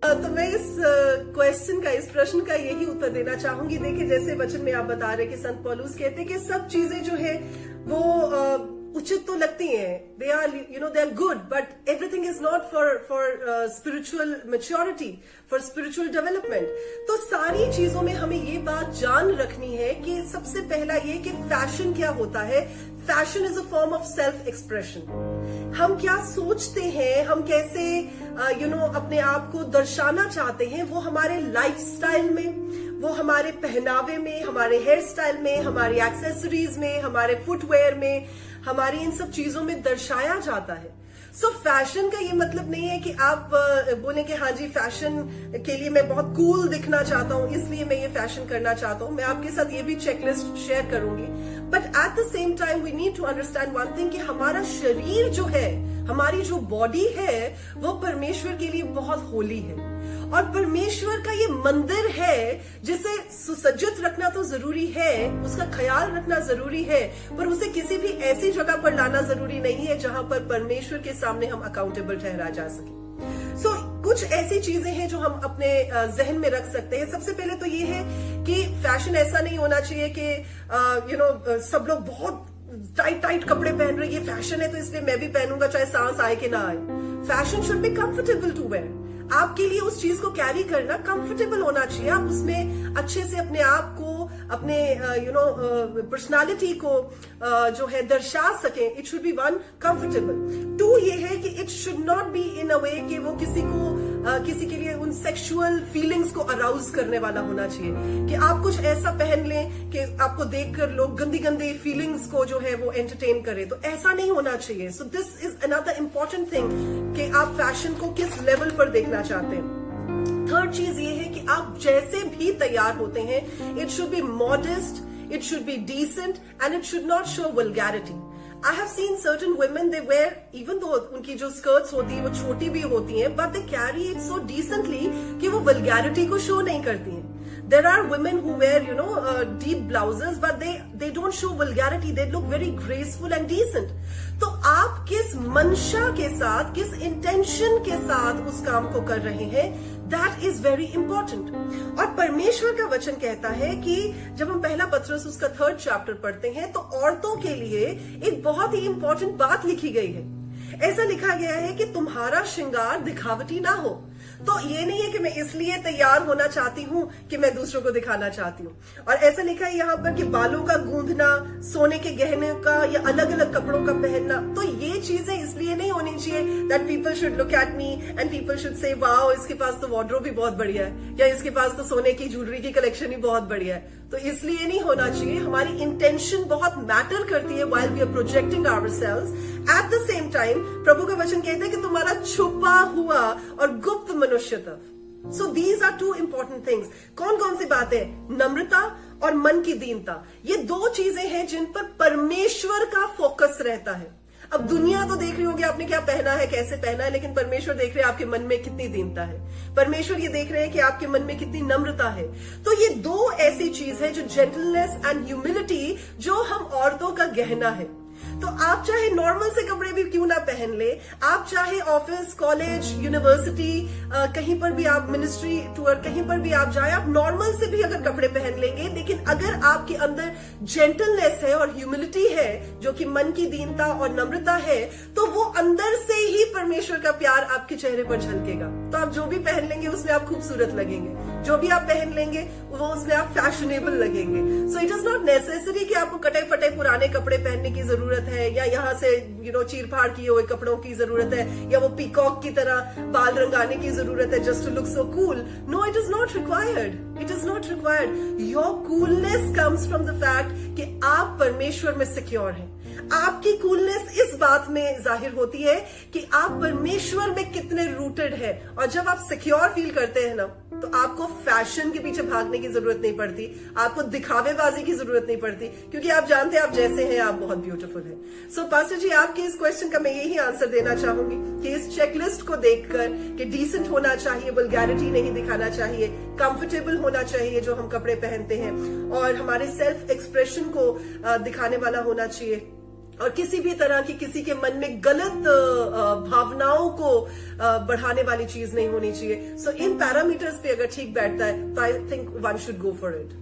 तो मैं इस क्वेश्चन का, इस प्रश्न का यही उत्तर देना चाहूंगी। देखिए, जैसे वचन में आप बता रहे कि संत पौलुस कहते हैं कि सब चीजें जो है वो उचित तो लगती हैं, they are they are good, but everything is not for spiritual maturity, for spiritual development. तो सारी चीजों में हमें ये बात जान रखनी है कि सबसे पहला ये कि फैशन क्या होता है। Fashion is a form of self expression. हम क्या सोचते हैं, हम कैसे अपने आप को दर्शाना चाहते हैं, वो हमारे लाइफस्टाइल में, वो हमारे पहनावे में, हमारे हेयर स्टाइल में, हमारी एक्सेसरीज में, हमारे फुटवेयर में, हमारी इन सब चीजों में दर्शाया जाता है। सो फैशन का ये मतलब नहीं है कि आप बोले कि हाँ जी, फैशन के लिए मैं बहुत कूल दिखना चाहता हूं, इसलिए मैं ये फैशन करना चाहता हूं। मैं आपके साथ ये भी चेकलिस्ट शेयर करूंगी, but at the same time we need to understand one thing कि हमारा शरीर जो है, हमारी जो बॉडी है, वो परमेश्वर के लिए बहुत होली है और परमेश्वर का ये मंदिर है, जिसे सुसज्जित रखना तो जरूरी है, उसका ख्याल रखना जरूरी है, पर उसे किसी भी ऐसी जगह पर लाना जरूरी नहीं है जहां पर परमेश्वर के सामने हम अकाउंटेबल ठहरा जा सके। सो कुछ ऐसी चीजें हैं जो हम अपने जहन में रख सकते हैं। सबसे पहले तो ये है कि फैशन ऐसा नहीं होना चाहिए कि सब लोग बहुत टाइट टाइट कपड़े पहन रहे, ये फैशन है तो इसलिए मैं भी पहनूंगा चाहे सांस आए कि ना आए। Fashion should be comfortable to wear. आपके लिए उस चीज को कैरी करना कंफर्टेबल होना चाहिए। आप उसमें अच्छे से अपने आप को, अपने पर्सनालिटी को जो है दर्शा सके। It should be one comfortable. Two ये है कि it should not be in a way कि वो किसी के लिए उन सेक्सुअल फीलिंग्स को अराउज करने वाला होना चाहिए कि आप कुछ ऐसा पहन लें कि आपको देखकर लोग गंदी गंदी फीलिंग्स को जो है वो एंटरटेन करें। तो ऐसा नहीं होना चाहिए। So this is another important thing कि आप फैशन को किस लेवल पर देखना चाहते हैं। थर्ड चीज ये है कि आप जैसे भी तैयार होते हैं, it should B modest, it should be decent, and it should not show vulgarity. I have seen certain women, they wear, even though उनकी जो skirts होती है वो छोटी भी होती हैं, but they carry it so decently कि वो vulgarity को show नहीं करती हैं. There are women who wear, deep blouses, but they don't show vulgarity. They look very graceful and decent. तो आप किस मंशा के साथ, किस इंटेंशन के साथ उस काम को कर रहे हैं, that is very important. और परमेश्वर का वचन कहता है कि जब हम पहला पत्रस उसका 3rd चैप्टर पढ़ते हैं तो औरतों के लिए एक बहुत ही इंपॉर्टेंट बात लिखी गई है। ऐसा लिखा गया है कि तुम्हारा श्रृंगार दिखावटी ना हो। तो ये नहीं है कि मैं इसलिए तैयार होना चाहती हूँ कि मैं दूसरों को दिखाना चाहती हूँ। और ऐसा लिखा है यहाँ पर कि बालों का गूंथना, सोने के गहने का या अलग अलग कपड़ों का पहनना, तो ये चीजें इसलिए नहीं होनी चाहिए that people should look at me and people should say wow, इसके पास तो वार्डरोब भी बहुत बढ़िया है, या इसके पास तो सोने की ज्वेलरी की कलेक्शन ही बहुत बढ़िया है। तो इसलिए नहीं होना चाहिए। हमारी इंटेंशन बहुत मैटर करती है while we are projecting ourselves. At the same time प्रभु का वचन कहता है कि तुम्हारा छुपा हुआ और गुप्त मनुष्यत्व। So these are 2 important things. कौन कौन सी बातें? नम्रता और मन की दीनता। ये 2 चीजें हैं जिन पर परमेश्वर का फोकस रहता है। अब दुनिया तो देख रही होगी आपने क्या पहना है, कैसे पहना है, लेकिन परमेश्वर देख रहे हैं आपके मन में कितनी दीनता है। परमेश्वर ये देख रहे हैं कि आपके मन में कितनी नम्रता है। तो ये 2 ऐसी चीज है जो जेंटलनेस एंड ह्यूमिलिटी, जो हम औरतों का गहना है। तो आप चाहे नॉर्मल से कपड़े भी क्यों ना पहन ले, आप चाहे ऑफिस, कॉलेज, यूनिवर्सिटी, कहीं पर भी आप मिनिस्ट्री टूर, कहीं पर भी आप जाए, आप नॉर्मल से भी अगर कपड़े पहन लेंगे, लेकिन अगर आपके अंदर जेंटलनेस है और ह्यूमिलिटी है, जो कि मन की दीनता और नम्रता है, तो वो अंदर से ही परमेश्वर का प्यार आपके चेहरे पर झलकेगा। तो आप जो भी पहन लेंगे उसमें आप खूबसूरत लगेंगे, जो भी आप पहन लेंगे वो उसमें आप फैशनेबल लगेंगे। So it is not necessary कि आपको कटे फटे पुराने कपड़े पहनने की जरूरत है, या यहाँ से चीर फाड़ किए हुए कपड़ों की जरूरत है, या वो पीकॉक की तरह बाल रंगाने की जरूरत है just to look so cool. No, it is not required. It is not required. Your coolness comes from the fact कि आप परमेश्वर में सिक्योर हैं। आपकी कूलनेस इस बात में जाहिर होती है कि आप परमेश्वर में कितने रूटेड है। और जब आप सिक्योर फील करते हैं ना, तो आपको फैशन के पीछे भागने की जरूरत नहीं पड़ती, आपको दिखावेबाजी की जरूरत नहीं पड़ती, क्योंकि आप जानते हैं आप जैसे हैं आप बहुत ब्यूटीफुल हैं। सो पास्टर जी, आपके इस क्वेश्चन का मैं यही आंसर देना चाहूंगी कि इस चेकलिस्ट को देखकर कि डिसेंट होना चाहिए, वल्गैरिटी नहीं दिखाना चाहिए, कंफर्टेबल होना चाहिए जो हम कपड़े पहनते हैं, और हमारे सेल्फ एक्सप्रेशन को दिखाने वाला होना चाहिए, और किसी भी तरह की किसी के मन में गलत भावनाओं को बढ़ाने वाली चीज नहीं होनी चाहिए. सो इन पैरामीटर्स पे अगर ठीक बैठता है तो I think one should go for it.